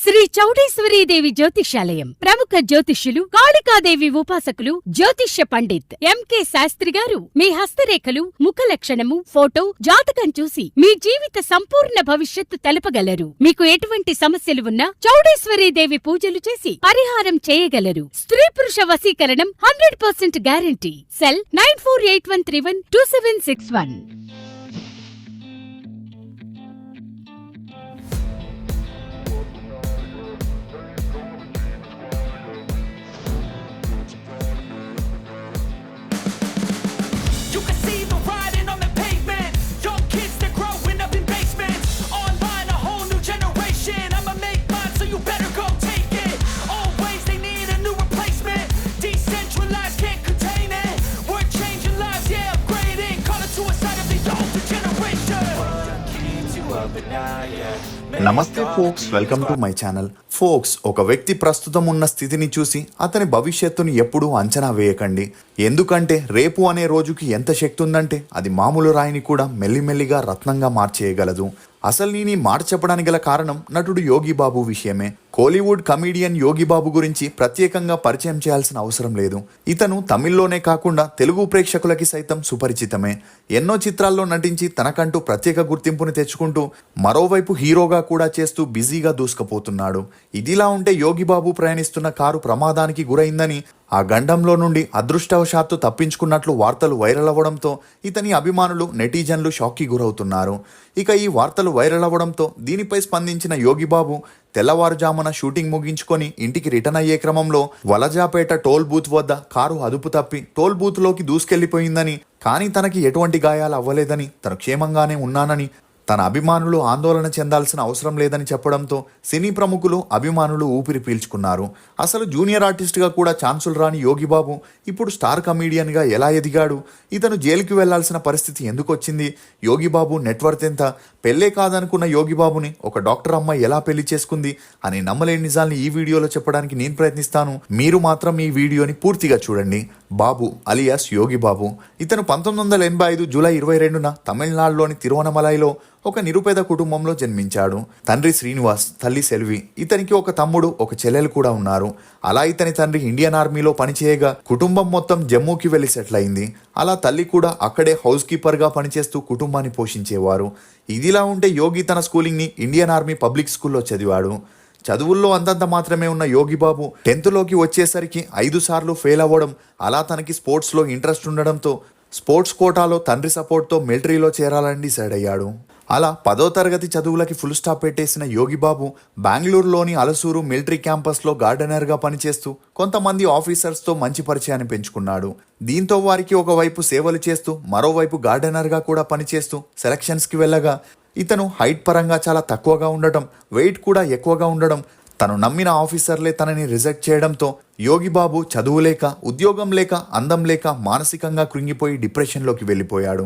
శ్రీ చౌడేశ్వరీదేవి జ్యోతిష్యాలయం ప్రముఖ జ్యోతిష్యులు కాళికాదేవి ఉపాసకులు జ్యోతిష్య పండిత్ ఎంకే శాస్త్రి గారు మీ హస్తరేఖలు, ముఖ లక్షణము, ఫోటో, జాతకం చూసి మీ జీవిత సంపూర్ణ భవిష్యత్తు తెలపగలరు. మీకు ఎటువంటి సమస్యలు ఉన్నా చౌడేశ్వరీదేవి పూజలు చేసి పరిహారం చేయగలరు. స్త్రీ పురుష వశీకరణం 100% గ్యారంటీ. సెల్ 9481312761. నమస్తే folks, welcome to my channel. Folks, ఒక వ్యక్తి ప్రస్తుతం ఉన్న స్థితిని చూసి అతని భవిష్యత్తుని ఎప్పుడూ అంచనా వేయకండి. ఎందుకంటే రేపు అనే రోజుకి ఎంత శక్తి ఉందంటే అది మామూలు రాయిని కూడా మెల్లిమెల్లిగా రత్నంగా మార్చేయగలదు. అసలు నేను ఈ మాట చెప్పడానికి గల కారణం నటుడు యోగి బాబు విషయమే. కోలీవుడ్ కమీడియన్ యోగి బాబు గురించి ప్రత్యేకంగా పరిచయం చేయాల్సిన అవసరం లేదు. ఇతను తమిళ్లోనే కాకుండా తెలుగు ప్రేక్షకులకి సైతం సుపరిచితమే. ఎన్నో చిత్రాల్లో నటించి తనకంటూ ప్రత్యేక గుర్తింపుని తెచ్చుకుంటూ మరోవైపు హీరోగా కూడా చేస్తూ బిజీగా దూసుకుపోతున్నాడు. ఇదిలా ఉంటే యోగి బాబు ప్రయాణిస్తున్న కారు ప్రమాదానికి గురైందని, ఆ గండంలో నుండి అదృష్టవశాత్తు తప్పించుకున్నట్లు వార్తలు వైరల్ అవ్వడంతో ఇతని అభిమానులు, నెటిజన్లు షాక్కి గురవుతున్నారు. ఇక ఈ వార్తలు వైరల్ అవ్వడంతో దీనిపై స్పందించిన యోగి బాబు తెల్లవారుజామున షూటింగ్ ముగించుకొని ఇంటికి రిటర్న్ అయ్యే క్రమంలో వలజాపేట టోల్ బూత్ వద్ద కారు అదుపు తప్పి టోల్ బూత్ లోకి దూసుకెళ్లిపోయిందని, కానీ తనకి ఎటువంటి గాయాలు అవ్వలేదని, తను క్షేమంగానే ఉన్నానని, తన అభిమానులు ఆందోళన చెందాల్సిన అవసరం లేదని చెప్పడంతో సినీ ప్రముఖులు, అభిమానులు ఊపిరి పీల్చుకున్నారు. అసలు జూనియర్ ఆర్టిస్ట్గా కూడా ఛాన్సులు రాని యోగి బాబు ఇప్పుడు స్టార్ కమీడియన్గా ఎలా ఎదిగాడు? ఇతను జైలుకి వెళ్లాల్సిన పరిస్థితి ఎందుకు వచ్చింది? యోగి బాబు నెట్వర్త్ ఎంత? పెళ్ళే కాదనుకున్న యోగి బాబుని ఒక డాక్టర్ అమ్మాయి ఎలా పెళ్లి చేసుకుంది అనే నమ్మలేని నిజాల్ని ఈ వీడియోలో చెప్పడానికి నేను ప్రయత్నిస్తాను. మీరు మాత్రం ఈ వీడియోని పూర్తిగా చూడండి. బాబు అలియాస్ యోగి బాబు. ఇతను 1985 జూలై 22న తమిళనాడులోని తిరువనమలైలో ఒక నిరుపేద కుటుంబంలో జన్మించాడు. తండ్రి శ్రీనివాస్, తల్లి సెల్వి. ఇతనికి ఒక తమ్ముడు, ఒక చెల్లెలు కూడా ఉన్నారు. అలా ఇతని తండ్రి ఇండియన్ ఆర్మీలో పనిచేయగా కుటుంబం మొత్తం జమ్మూకి వెళ్లి సెటిల్ అయింది. అలా తల్లి కూడా అక్కడే హౌస్ కీపర్గా పనిచేస్తూ కుటుంబాన్ని పోషించేవారు. ఇదిలా ఉంటే యోగి తన స్కూలింగ్ని ఇండియన్ ఆర్మీ పబ్లిక్ స్కూల్లో చదివాడు. చదువుల్లో అంతంత మాత్రమే ఉన్న యోగి బాబు 10th లోకి వచ్చేసరికి 5 సార్లు ఫెయిల్ అవ్వడం, అలా తనకి స్పోర్ట్స్లో ఇంట్రెస్ట్ ఉండడంతో స్పోర్ట్స్ కోటాలో తండ్రి సపోర్ట్తో మిలిటరీలో చేరాలని డిసైడ్ అయ్యాడు. అలా 10వ తరగతి చదువులకి ఫుల్ స్టాప్ పెట్టేసిన యోగి బాబు బెంగళూరులోని అలసూరు మిలిటరీ క్యాంపస్లో గార్డెనర్గా పనిచేస్తూ కొంతమంది ఆఫీసర్స్తో మంచి పరిచయాన్ని పెంచుకున్నాడు. దీంతో వారికి ఒకవైపు సేవలు చేస్తూ మరోవైపు గార్డెనర్గా కూడా పనిచేస్తూ సెలక్షన్స్కి వెళ్ళగా ఇతను హైట్ పరంగా చాలా తక్కువగా ఉండటం, వెయిట్ కూడా ఎక్కువగా ఉండడం, తను నమ్మిన ఆఫీసర్లే తనని రిజెక్ట్ చేయడంతో యోగి బాబు చదువు లేక, ఉద్యోగం లేక, అందం లేక మానసికంగా కృంగిపోయి డిప్రెషన్లోకి వెళ్ళిపోయాడు.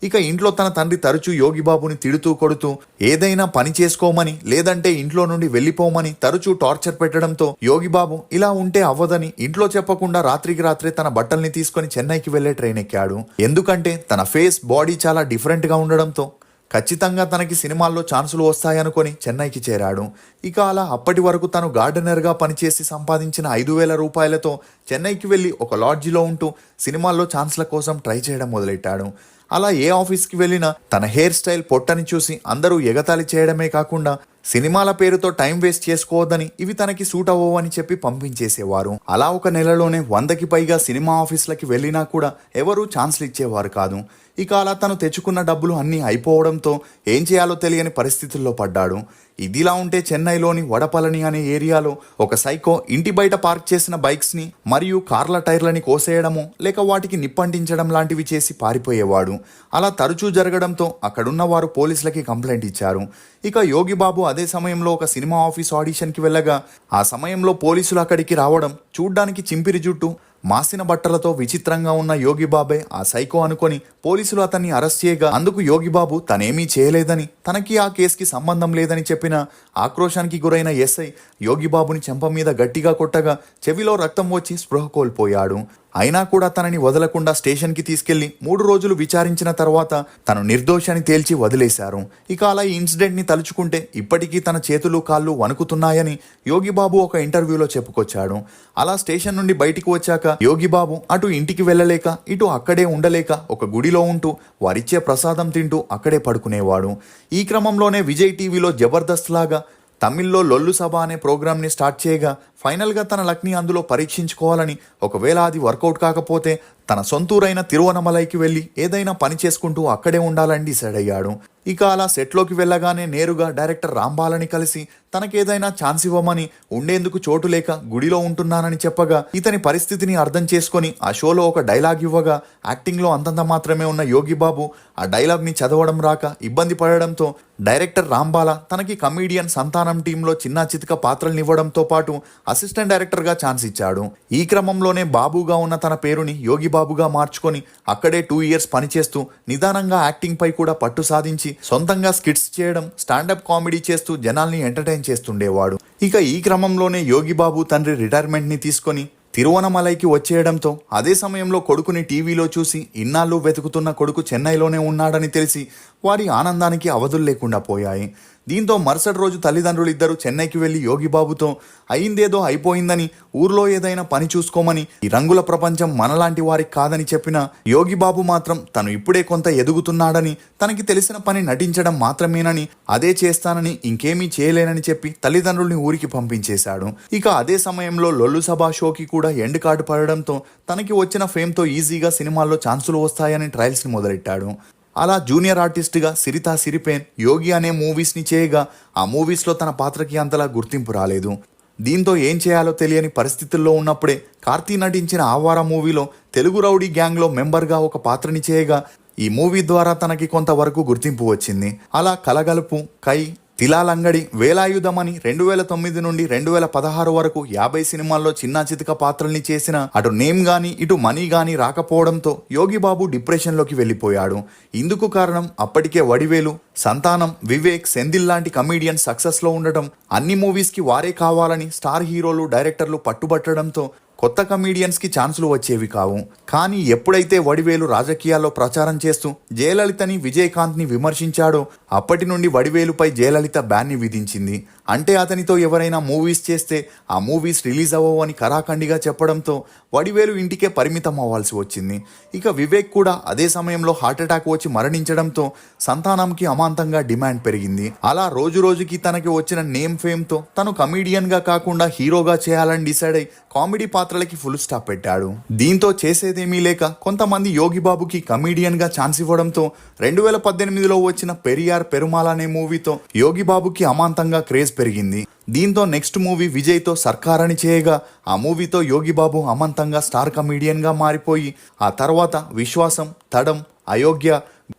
ఇక ఇంట్లో తన తండ్రి తరచూ యోగి బాబుని తిడుతూ కొడుతూ ఏదైనా పని చేసుకోమని, లేదంటే ఇంట్లో నుండి వెళ్ళిపోమని తరచూ టార్చర్ పెట్టడంతో యోగి బాబు ఇలా ఉంటే అవ్వదని ఇంట్లో చెప్పకుండా రాత్రికి రాత్రే తన బట్టల్ని తీసుకొని చెన్నైకి వెళ్లే ట్రైన్ ఎక్కాడు. ఎందుకంటే తన ఫేస్, బాడీ చాలా డిఫరెంట్గా ఉండడంతో ఖచ్చితంగా తనకి సినిమాల్లో ఛాన్సులు వస్తాయనుకొని చెన్నైకి చేరాడు. ఇక అలా అప్పటి వరకు తను గార్డెనర్గా పనిచేసి సంపాదించిన 5,000 రూపాయలతో చెన్నైకి వెళ్ళి ఒక లాడ్జిలో ఉంటూ సినిమాల్లో ఛాన్స్ల కోసం ట్రై చేయడం మొదలెట్టాడు. అలా ఏ ఆఫీస్కి వెళ్ళినా తన హెయిర్ స్టైల్, పొట్టని చూసి అందరూ ఎగతాళి చేయడమే కాకుండా సినిమాల పేరుతో టైం వేస్ట్ చేసుకోవద్దని, ఇవి తనకి సూట్ అవ్వవని చెప్పి పంపించేసేవారు. అలా ఒక నెలలోనే 100కి పైగా సినిమా ఆఫీసులకి వెళ్ళినా కూడా ఎవరూ ఛాన్స్లు ఇచ్చేవారు కాదు. ఇక అలా తను తెచ్చుకున్న డబ్బులు అన్నీ అయిపోవడంతో ఏం చేయాలో తెలియని పరిస్థితుల్లో పడ్డాడు. ఇదిలా ఉంటే చెన్నైలోని వడపళని అనే ఏరియాలో ఒక సైకో ఇంటి బయట పార్క్ చేసిన బైక్స్ని మరియు కార్ల టైర్లని కోసేయడము, లేక వాటికి నిప్పంటించడం లాంటివి చేసి పారిపోయేవాడు. అలా తరచూ జరగడంతో అక్కడున్న వారు పోలీసులకి కంప్లైంట్ ఇచ్చారు. ఇక యోగి బాబు అదే సమయంలో ఒక సినిమా ఆఫీస్ ఆడిషన్కి వెళ్ళగా ఆ సమయంలో పోలీసులు అక్కడికి రావడం, చూడ్డానికి చింపిరి జుట్టు, మాసిన బట్టలతో విచిత్రంగా ఉన్న యోగి బాబే ఆ సైకో అనుకొని పోలీసులు అతన్ని అరెస్ట్ చేయగా అందుకు యోగి బాబు తనేమీ చేయలేదని, తనకి ఆ కేసుకి సంబంధం లేదని చెప్పిన ఆక్రోశానికి గురైన ఎస్ఐ యోగి బాబుని చెంప మీద గట్టిగా కొట్టగా చెవిలో రక్తం వచ్చి స్పృహ కోల్పోయాడు. అయినా కూడా తనని వదలకుండా స్టేషన్కి తీసుకెళ్లి 3 రోజులు విచారించిన తర్వాత తను నిర్దోషి అని తేల్చి వదిలేశారు. ఇక అలా ఈ ఇన్సిడెంట్ని తలుచుకుంటే ఇప్పటికీ తన చేతులు కాళ్ళు వణుకుతున్నాయని యోగిబాబు ఒక ఇంటర్వ్యూలో చెప్పుకొచ్చాడు. అలా స్టేషన్ నుండి బయటికి వచ్చాక యోగిబాబు అటు ఇంటికి వెళ్ళలేక ఇటు అక్కడే ఉండలేక ఒక గుడిలో ఉంటూ వారిచ్చే ప్రసాదం తింటూ అక్కడే పడుకునేవాడు. ఈ క్రమంలోనే విజయ్ టీవీలో జబర్దస్త్ లాగా తమిళ్లో లొల్లు సభ అనే ప్రోగ్రామ్ని స్టార్ట్ చేయగా ఫైనల్గా తన లక్ని అందులో పరీక్షించుకోవాలని, ఒకవేళ అది వర్కౌట్ కాకపోతే తన సొంతూరైన తిరువనమలైకి వెళ్ళి ఏదైనా పని చేసుకుంటూ అక్కడే ఉండాలని డిసైడ్ అయ్యాడు. ఇక అలా సెట్లోకి వెళ్ళగానే నేరుగా డైరెక్టర్ రాంబాలని కలిసి తనకేదైనా ఛాన్స్ ఇవ్వమని, ఉండేందుకు చోటు లేక గుడిలో ఉంటున్నానని చెప్పగా ఇతని పరిస్థితిని అర్థం చేసుకొని ఆ షోలో ఒక డైలాగ్ ఇవ్వగా యాక్టింగ్లో అంతంత మాత్రమే ఉన్న యోగిబాబు ఆ డైలాగ్ని చదవడం రాక ఇబ్బంది పడడంతో డైరెక్టర్ రాంబాల తనకి కమీడియన్ సంతానం టీంలో చిన్న చితక పాత్రల్ని ఇవ్వడంతో పాటు అసిస్టెంట్ డైరెక్టర్గా ఛాన్స్ ఇచ్చాడు. ఈ క్రమంలోనే బాబుగా ఉన్న తన పేరుని యోగిబాబుగా మార్చుకొని అక్కడే 2 ఇయర్స్ పనిచేస్తూ నిదానంగా యాక్టింగ్ పై కూడా పట్టు సాధించి సొంతంగా స్కిట్స్ చేయడం, స్టాండప్ కామెడీ చేస్తూ జనాల్ని ఎంటర్టైన్ చేస్తుండేవాడు. ఇక ఈ క్రమంలోనే యోగిబాబు తండ్రి రిటైర్మెంట్ని తీసుకొని తిరువనమలైకి వచ్చేయడంతో అదే సమయంలో కొడుకుని టీవీలో చూసి ఇన్నాళ్ళు వెతుకుతున్న కొడుకు చెన్నైలోనే ఉన్నాడని తెలిసి వారి ఆనందానికి అవధులు లేకుండా పోయాయి. దీంతో మరుసటి రోజు తల్లిదండ్రులు ఇద్దరు చెన్నైకి వెళ్లి యోగిబాబుతో అయిందేదో అయిపోయిందని, ఊర్లో ఏదైనా పని చూసుకోమని, ఈ రంగుల ప్రపంచం మనలాంటి వారికి కాదని చెప్పిన యోగిబాబు మాత్రం తను ఇప్పుడే కొంత ఎదుగుతున్నాడని, తనకి తెలిసిన పని నటించడం మాత్రమేనని, అదే చేస్తానని, ఇంకేమీ చేయలేనని చెప్పి తల్లిదండ్రుల్ని ఊరికి పంపించేశాడు. ఇక అదే సమయంలో లొల్లు సభా షోకి కూడా ఎండ్ కార్డు పడడంతో తనకి వచ్చిన ఫేమ్తో ఈజీగా సినిమాల్లో ఛాన్సులు వస్తాయని ట్రయల్స్ని మొదలెట్టాడు. అలా జూనియర్ ఆర్టిస్ట్గా సిరితా సిరిపేన్, యోగి అనే మూవీస్ని చేయగా ఆ మూవీస్లో తన పాత్రకి అంతలా గుర్తింపు రాలేదు. దీంతో ఏం చేయాలో తెలియని పరిస్థితుల్లో ఉన్నప్పుడే కార్తీ నటించిన ఆవారా మూవీలో తెలుగు రౌడీ గ్యాంగ్లో మెంబర్గా ఒక పాత్రని చేయగా ఈ మూవీ ద్వారా తనకి కొంతవరకు గుర్తింపు వచ్చింది. అలా కలగలుపు, కై, తిలాలంగడి, వేలాయుధమని 2009 నుండి 2016 వరకు 50 సినిమాల్లో చిన్న చితక పాత్రల్ని చేసిన అటు నేమ్ గానీ ఇటు మనీ గానీ రాకపోవడంతో యోగిబాబు డిప్రెషన్లోకి వెళ్ళిపోయాడు. ఇందుకు కారణం అప్పటికే వడివేలు, సంతానం, వివేక్, సెంధిల్ లాంటి కమీడియన్ సక్సెస్లో ఉండటం, అన్ని మూవీస్కి వారే కావాలని స్టార్ హీరోలు, డైరెక్టర్లు పట్టుబట్టడంతో కొత్త కమీడియన్స్కి ఛాన్సులు వచ్చేవి కావు. కానీ ఎప్పుడైతే వడివేలు రాజకీయాల్లో ప్రచారం చేస్తూ జయలలితని, విజయకాంత్ని విమర్శించాడో అప్పటి నుండి వడివేలుపై జయలలిత బ్యాన్ని విధించింది. అంటే అతనితో ఎవరైనా మూవీస్ చేస్తే ఆ మూవీస్ రిలీజ్ అవ్వవు అని కరాఖండిగా చెప్పడంతో వడివేలు ఇంటికే పరిమితం అవ్వాల్సి వచ్చింది. ఇక వివేక్ కూడా అదే సమయంలో హార్ట్అటాక్ వచ్చి మరణించడంతో సంతానంకి అమాంతంగా డిమాండ్ పెరిగింది. అలా రోజు రోజుకి తనకి వచ్చిన నేమ్ ఫేమ్తో తను కమీడియన్గా కాకుండా హీరోగా చేయాలని డిసైడ్ అయి కామెడీ పాత్రలకి ఫుల్ స్టాప్ పెట్టాడు. దీంతో చేసేదేమీ లేక కొంతమంది యోగిబాబుకి కమీడియన్గా ఛాన్స్ ఇవ్వడంతో 2018లో వచ్చిన పెరియార్ పెరుమాల్ అనే మూవీతో యోగిబాబుకి అమాంతంగా క్రేజ్ పెరిగింది. దీంతో నెక్స్ట్ మూవీ విజయ్తో సర్కార్ అని చేయగా ఆ మూవీతో యోగిబాబు అమాంతంగా స్టార్ కమీడియన్గా మారిపోయి ఆ తర్వాత విశ్వాసం, తడం, అయోగ్య,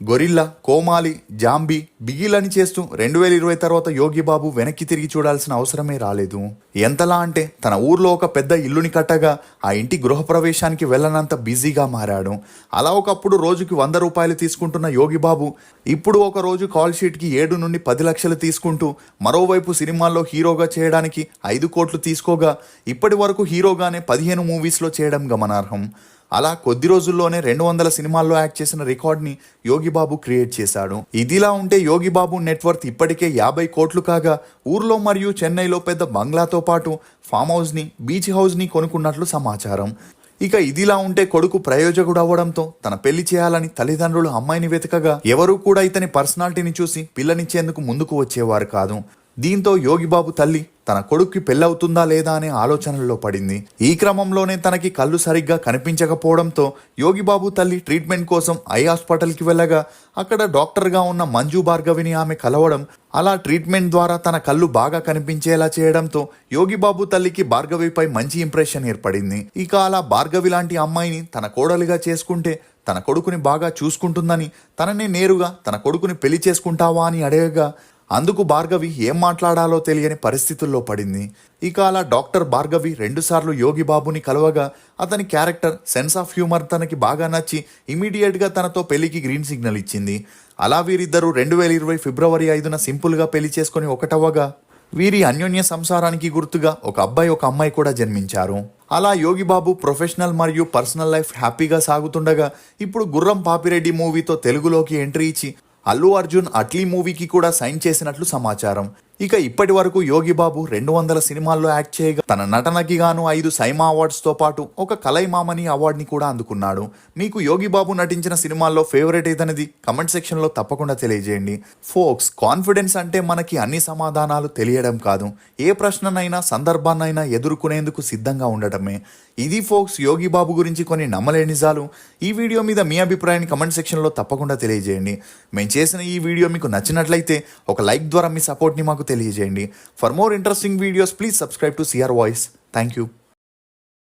గొరిల్లా, కోమాలి, జాంబీ, బిగిలని చేస్తూ 2020 తర్వాత యోగిబాబు వెనక్కి తిరిగి చూడాల్సిన అవసరమే రాలేదు. ఎంతలా అంటే తన ఊర్లో ఒక పెద్ద ఇల్లుని కట్టగా ఆ ఇంటి గృహప్రవేశానికి వెళ్ళనంత బిజీగా మారాడు. అలా ఒకప్పుడు రోజుకి 100 రూపాయలు తీసుకుంటున్న యోగిబాబు ఇప్పుడు ఒక రోజు కాల్ షీట్కి 7 నుండి 10 లక్షలు తీసుకుంటూ మరోవైపు సినిమాల్లో హీరోగా చేయడానికి 5 కోట్లు తీసుకోగా ఇప్పటి వరకు హీరోగానే 15 మూవీస్లో చేయడం గమనార్హం. అలా కొద్ది రోజుల్లోనే 200 సినిమాల్లో యాక్ట్ చేసిన రికార్డ్ని యోగిబాబు క్రియేట్ చేశాడు. ఇదిలా ఉంటే యోగిబాబు నెట్వర్త్ ఇప్పటికే 50 కోట్లు కాగా ఊర్లో మరియు చెన్నైలో పెద్ద బంగ్లాతో పాటు ఫామ్ హౌస్ని, బీచ్ హౌస్ని కొనుక్కున్నట్లు సమాచారం. ఇక ఇదిలా ఉంటే కొడుకు ప్రయోజకుడు అవ్వడంతో తన పెళ్లి చేయాలని తల్లిదండ్రులు అమ్మాయిని వెతకగా ఎవరూ కూడా ఇతని పర్సనాలిటీని చూసి పిల్లనిచ్చేందుకు ముందుకు వచ్చేవారు కాదు. దీంతో యోగిబాబు తల్లి తన కొడుక్కి పెళ్ళవుతుందా లేదా అనే ఆలోచనల్లో పడింది. ఈ క్రమంలోనే తనకి కళ్ళు సరిగ్గా కనిపించకపోవడంతో యోగిబాబు తల్లి ట్రీట్మెంట్ కోసం ఐ హాస్పిటల్కి వెళ్ళగా అక్కడ డాక్టర్గా ఉన్న మంజు భార్గవిని ఆమె కలవడం, అలా ట్రీట్మెంట్ ద్వారా తన కళ్ళు బాగా కనిపించేలా చేయడంతో యోగిబాబు తల్లికి భార్గవిపై మంచి ఇంప్రెషన్ ఏర్పడింది. ఇక అలా భార్గవి లాంటి అమ్మాయిని తన కోడలిగా చేసుకుంటే తన కొడుకుని బాగా చూసుకుంటుందని తననే నేరుగా తన కొడుకుని పెళ్లి చేసుకుంటావా అని అడగగా అందుకు భార్గవి ఏం మాట్లాడాలో తెలియని పరిస్థితుల్లో పడింది. ఇక అలా డాక్టర్ భార్గవి 2 సార్లు యోగిబాబుని కలవగా అతని క్యారెక్టర్, సెన్స్ ఆఫ్ హ్యూమర్ తనకి బాగా నచ్చి ఇమీడియట్గా తనతో పెళ్లికి గ్రీన్ సిగ్నల్ ఇచ్చింది. అలా వీరిద్దరూ 2020 ఫిబ్రవరి 5న సింపుల్గా పెళ్లి చేసుకొని ఒకటవ్వగా వీరి అన్యోన్య సంసారానికి గుర్తుగా ఒక అబ్బాయి ఒక అమ్మాయి కూడా జన్మించారు. అలా యోగి బాబు ప్రొఫెషనల్ మరియు పర్సనల్ లైఫ్ హ్యాపీగా సాగుతుండగా ఇప్పుడు గుర్రం పాపిరెడ్డి మూవీతో తెలుగులోకి ఎంట్రీ ఇచ్చి అల్లు అర్జున్ అట్లీ మూవీకి కూడా సైన్ చేసినట్లు సమాచారం. ఇక ఇప్పటి వరకు యోగి బాబు 200 సినిమాల్లో యాక్ట్ చేయగా తన నటనకి గాను 5 సైమా అవార్డ్స్ తో పాటు ఒక కలైమామని అవార్డుని కూడా అందుకున్నాడు. మీకు యోగి బాబు నటించిన సినిమాల్లో ఫేవరెట్ ఏదనేది కమెంట్ సెక్షన్ లో తప్పకుండా తెలియజేయండి. ఫోక్స్, కాన్ఫిడెన్స్ అంటే మనకి అన్ని సమాధానాలు తెలియడం కాదు, ఏ ప్రశ్ననైనా సందర్భాన్నైనా ఎదుర్కొనేందుకు సిద్ధంగా ఉండటమే. ఇది ఫోక్స్ యోగి బాబు గురించి కొన్ని నమ్మలేని నిజాలు. ఈ వీడియో మీద మీ అభిప్రాయాన్ని కమెంట్ సెక్షన్ లో తప్పకుండా తెలియజేయండి. మేము చేసిన ఈ వీడియో మీకు నచ్చినట్లయితే ఒక లైక్ ద్వారా మీ సపోర్ట్ని మాకు తెలియజేయండి. For more interesting videos please subscribe to CR voice. Thank you.